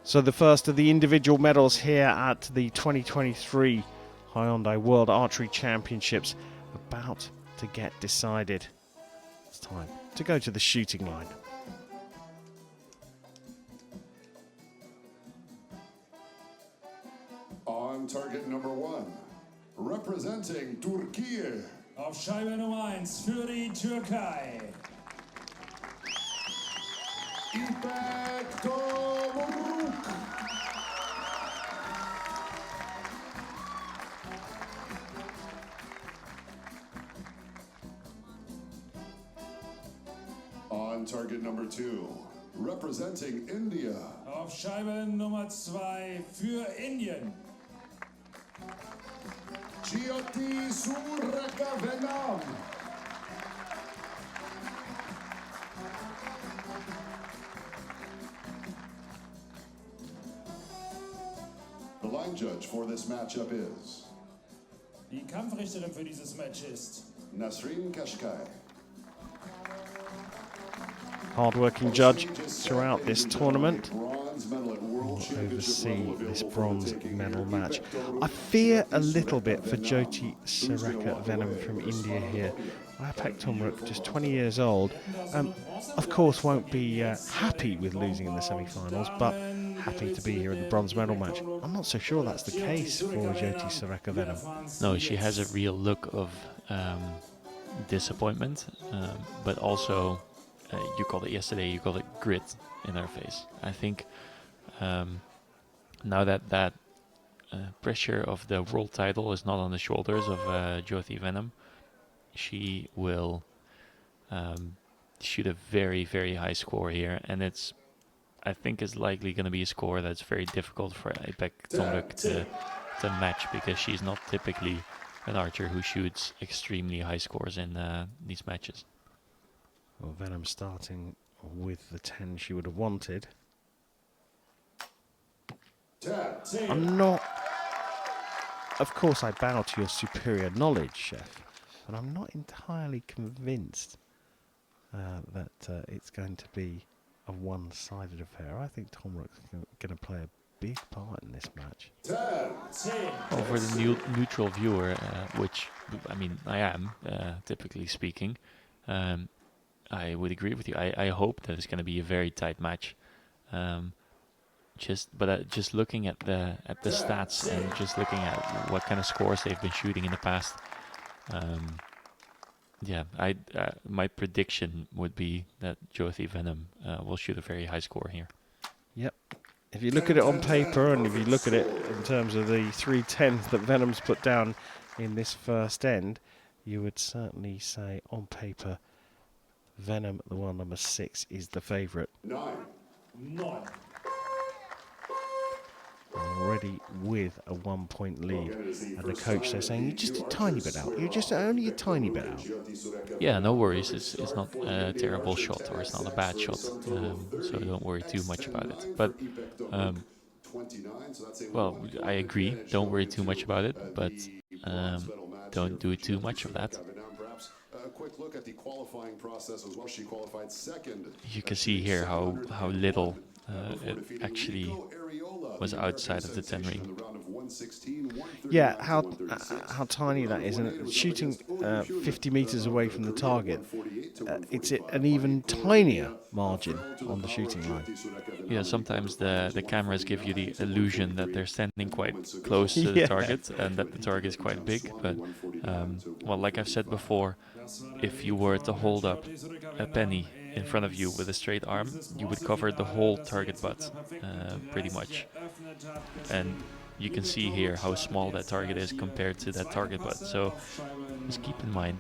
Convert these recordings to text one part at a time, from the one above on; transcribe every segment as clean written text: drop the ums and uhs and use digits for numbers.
So the first of the individual medals here at the 2023 Hyundai World Archery Championships about to get decided. It's time to go to the shooting line. On target number 1, representing Turkey. Auf Scheibe Nummer 1 für die Türkei. Ipek Tomruk. On target number 2, representing India. Auf Scheibe Nummer 2 für Indien. Jyothi Surekha Vennam. The line judge for this matchup is Die Kampfrichterin für dieses Match ist Nasrin Kashkai. Hard-working judge throughout this tournament will oversee this bronze medal match. I fear a little bit for Jyothi Surekha Vennam from India here. Ipek Tomruk, just 20 years old, of course won't be happy with losing in the semi-finals, but happy to be here in the bronze medal match. I'm not so sure that's the case for Jyothi Surekha Vennam. No, she has a real look of disappointment, but also you called it yesterday, you called it grit in her face. I think now that pressure of the world title is not on the shoulders of Jyothi Vennam, she will shoot a very, very high score here, and I think it's likely going to be a score that's very difficult for Ipek Tomruk to match, because she's not typically an archer who shoots extremely high scores in these matches. Well, Vennam starting with the 10 she would have wanted. I'm not... Of course, I bow to your superior knowledge, Chef, but I'm not entirely convinced that it's going to be a one-sided affair. I think Tomruk's going to play a big part in this match. Well, for the neutral viewer, which, I mean, I am, typically speaking, I would agree with you. I hope that it's going to be a very tight match. Just looking at the stats and just looking at what kind of scores they've been shooting in the past, my prediction would be that Jyothi Vennam will shoot a very high score here. Yep. If you look at it on paper, and if you look at it in terms of the 310s that Vennam's put down in this first end, you would certainly say on paper Vennam, the one number 6, is the favourite. 9. Already with a 1-point lead. And the coach, they're saying, you're just a tiny bit out. You're just only a tiny bit out. Yeah, no worries. It's not a terrible shot, or it's not a bad shot. So don't worry too much about it. But, well, I agree. Don't worry too much about it. But don't do too much of that. Quick look at the qualifying process as well. She qualified second. You can see here how little it actually was outside of the 10 ring. Yeah, how tiny that is, and shooting 50 meters away from the target, it's an even tinier margin on the shooting line. Yeah, sometimes the cameras give you the illusion that they're standing quite close to the target and that the target is quite big. But well, like I've said before, if you were to hold up a penny in front of you with a straight arm, you would cover the whole target butt, pretty much. And you can see here how small that target is compared to that target butt. So just keep in mind,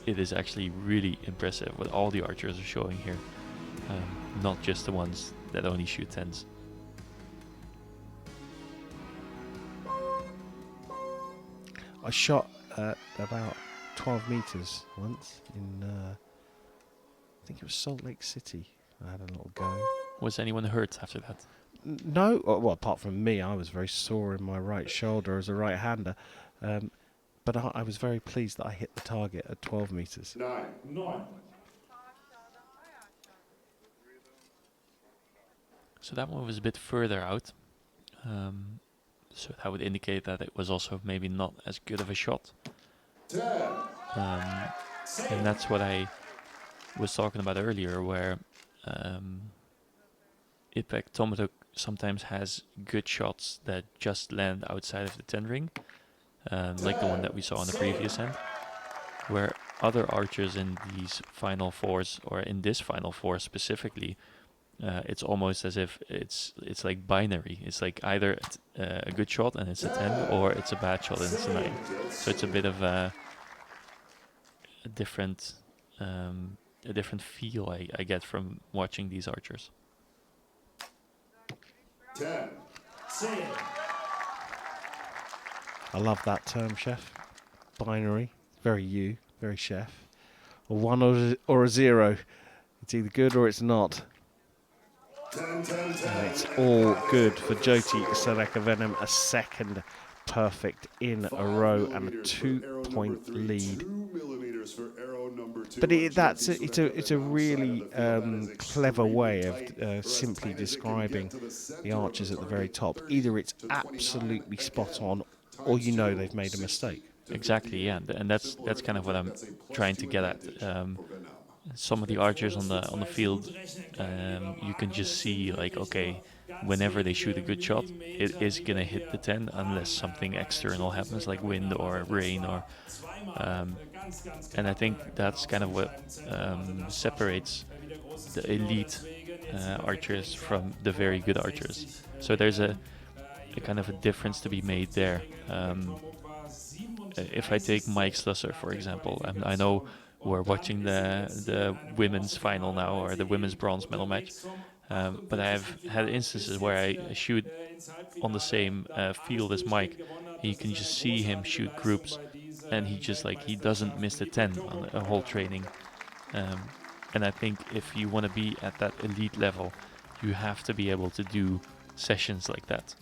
it is actually really impressive what all the archers are showing here, not just the ones that only shoot 10s. I shot about 12 meters once in, I think it was Salt Lake City. I had a little go. Was anyone hurt after that? No, well, apart from me, I was very sore in my right shoulder as a right-hander. But I was very pleased that I hit the target at 12 meters. 9. So that one was a bit further out. So that would indicate that it was also maybe not as good of a shot. And that's what I was talking about earlier, where Ipek Tomruk sometimes has good shots that just land outside of the 10 ring, like the one that we saw on the previous end, where other archers in these final fours, or in this final four specifically, it's almost as if it's like binary. It's like either a good shot and it's a 10, or it's a bad shot and it's a 9. So it's a bit of a different feel I get from watching these archers. 10. I love that term, Chef. Binary. Very you, very Chef. A 1 or a 0. It's either good or it's not. 10, 10, And it's all good for Jyothi Surekha Vennam. A second perfect in a row and a 2-point lead. But it's a really clever way of simply describing the archers at the very top. Either it's absolutely spot on, or you know they've made a mistake. Exactly, yeah, and that's kind of what I'm trying to get at. Some of the archers on the field, you can just see, like, okay, whenever they shoot a good shot, it is gonna hit the 10 unless something external happens, like wind or rain, or and I think that's kind of what separates the elite archers from the very good archers. So there's a kind of a difference to be made there. If I take Mike Slusser, for example, and I know we're watching the women's final now, or the women's bronze medal match, but I have had instances where I shoot on the same field as Mike, and you can just see him shoot groups, and he doesn't miss the 10 on a whole training. And I think if you want to be at that elite level, you have to be able to do sessions like that.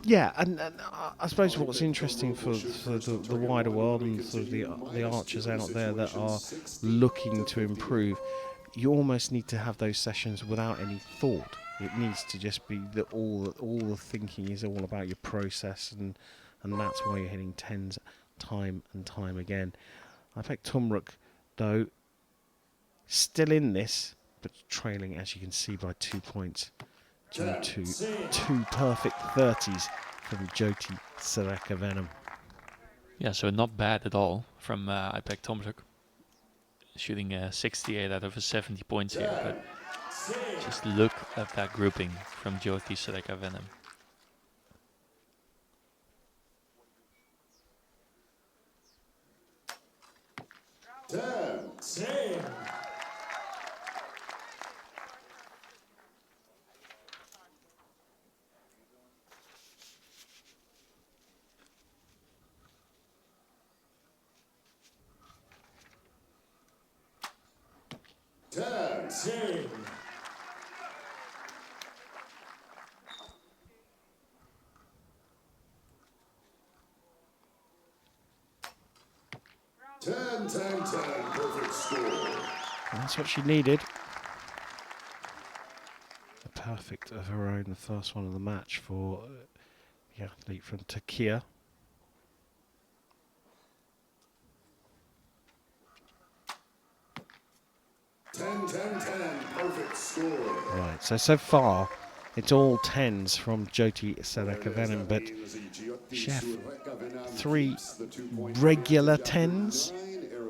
Yeah, and I suppose what's interesting for the wider world and sort of the archers out there that are looking to improve, you almost need to have those sessions without any thought. It needs to just be that all the thinking is all about your process, and that's why you're hitting 10s time and time again. Ipek Tomruk, though, still in this, but trailing, as you can see, by 2 points. Due to 2 perfect 30s from Jyothi Surekha Vennam. Yeah, so not bad at all from Ipek Tomruk. Shooting 68 out of a 70 points here, but just look at that grouping from Jyothi Surekha Vennam. Perfect score. And that's what she needed. A perfect of her own, the first one of the match for the athlete from Turkey. Perfect score. Right, so far it's all 10s from Jyothi Surekha Vennam, but Chef, 3 regular 10s,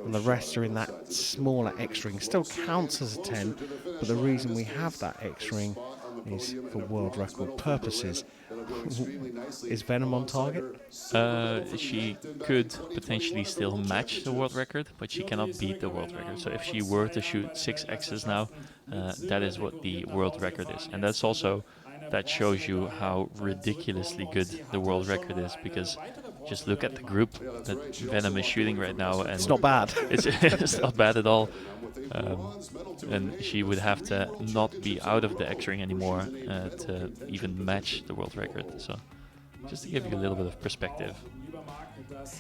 and the rest are in that smaller X ring. Still counts as a 10, but the reason we have that X ring is for world record purposes. Is Vennam on target? She could potentially still match the world record, but she cannot beat the world record. So if she were to shoot 6 X's now, that is what the world record is. And that's also, that shows you how ridiculously good the world record is, because just look at the group that Vennam is shooting right now, and It's not bad. It's not bad at all. And she would have to not be out of the X ring anymore to even match the world record. So just to give you a little bit of perspective.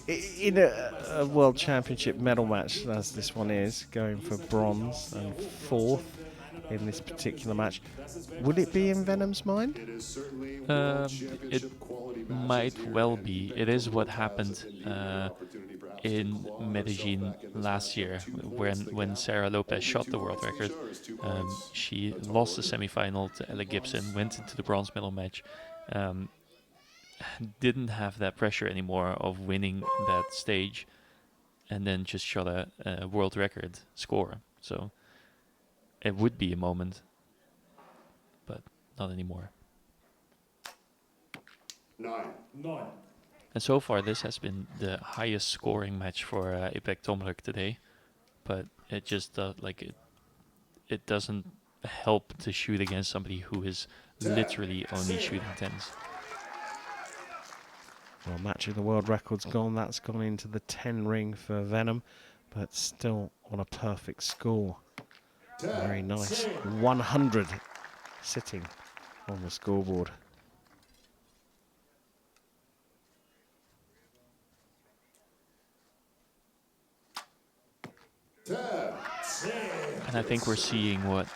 In a World Championship medal match, as this one is, going for bronze and 4th, in this particular match. Would it be in Venom's mind? It might well be. It is what happened in Medellin last year when Sarah Lopez shot the world record. She lost the semi-final to Ella Gibson, went into the bronze medal match, didn't have that pressure anymore of winning that stage, and then just shot a world record score. So it would be a moment, but not anymore. 9. And so far, this has been the highest scoring match for Ipek Tomruk today, but it just it doesn't help to shoot against somebody who is literally only shooting 10s. Well, matching the world record's gone. That's gone into the 10 ring for Venom, but still on a perfect score. Very nice. 100 sitting on the scoreboard. And I think we're seeing what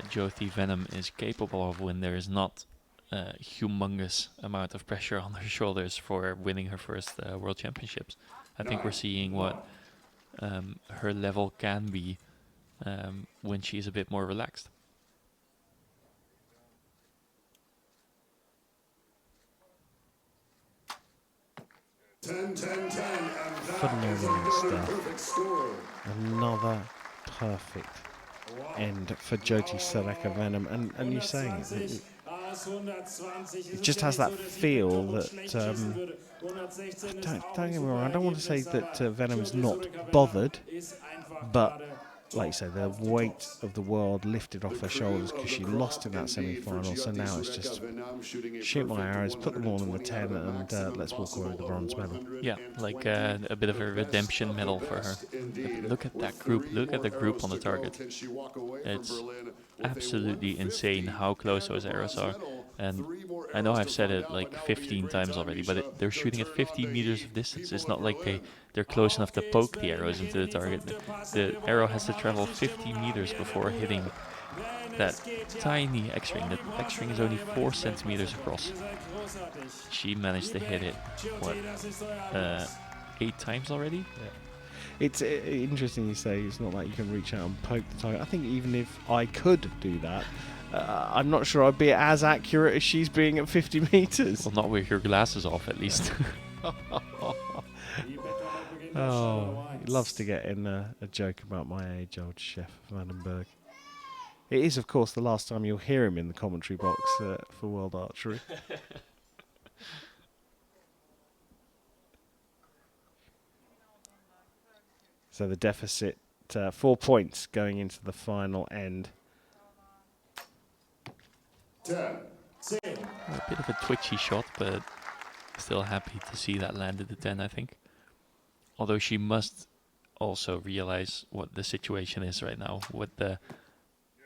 Jyothi Venom is capable of when there is not a humongous amount of pressure on her shoulders for winning her first World Championships. I think we're seeing what her level can be when she's a bit more relaxed. Phenomenal stuff. Another perfect end for Jyothi Surekha Vennam, and you're saying it just has that feel that don't get me wrong, I don't want to say that Venom's not bothered, but like you say, the weight of the world lifted off her shoulders because she lost in that semi-final. So now it's just shoot my arrows, put them all in the 10, and let's walk away with the bronze medal. Yeah, like a bit of a redemption medal for her. But look at that group. Look at the group on the target. It's absolutely insane how close those arrows are. And I know I've said it like 15 times already, but they're shooting at 50 meters of distance. It's not like they're close enough to poke the arrows into the target. The arrow has to travel 50 meters before hitting that tiny X-ring. That X-ring is only 4 centimeters across. She managed to hit it, what, 8 times already? Yeah. It's interesting you say it's not like you can reach out and poke the target. I think even if I could do that, I'm not sure I'd be as accurate as she's being at 50 meters. Well, not with your glasses off, at least. Oh, he loves to get in a joke about my age, old Chef Vandenberg. It is, of course, the last time you'll hear him in the commentary box for World Archery. So the deficit, 4 points going into the final end. 10. A bit of a twitchy shot, but still happy to see that land at the 10, I think. Although she must also realize what the situation is right now, what the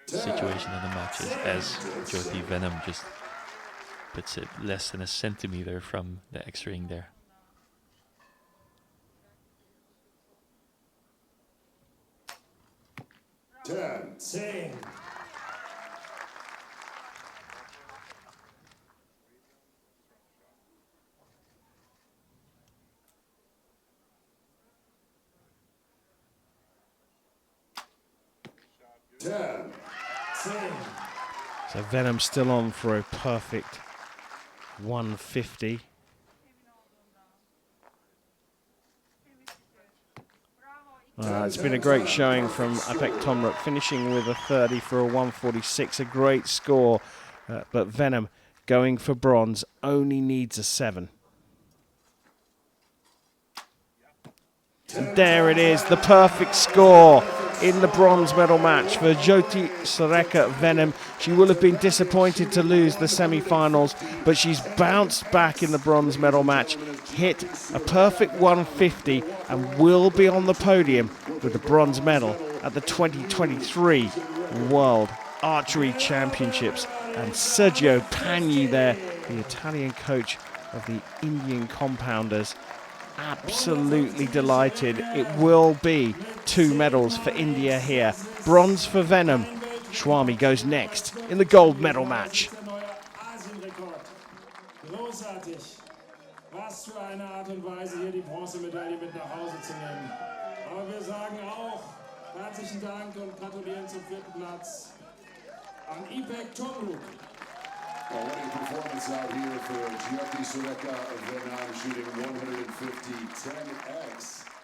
situation of the match is, as Jyothi Venom just puts it less than a centimeter from the X-ring there. Ten. So Venom still on for a perfect 150. It's been a great showing from Ipek Tomruk, finishing with a 30 for a 146, a great score. But Venom, going for bronze, only needs a 7. And there it is, the perfect score in the bronze medal match for Jyothi Surekha Vennam. She will have been disappointed to lose the semi-finals, but she's bounced back in the bronze medal match, hit a perfect 150, and will be on the podium with the bronze medal at the 2023 World Archery Championships. And Sergio Pagni there, the Italian coach of the Indian compounders, absolutely delighted. It will be 2 medals for India here. Bronze for Venom, Schwami goes next in the gold medal match. Großartig. Was für eine Art und Weise, hier die Bronzemedaille mit nach Hause zu nehmen. Aber wir sagen auch herzlichen Dank und gratulieren zum 4. Platz an Ipek Tomruk. Well, what a performance out here for Jyothi Surekha Vennam, shooting 150 10x.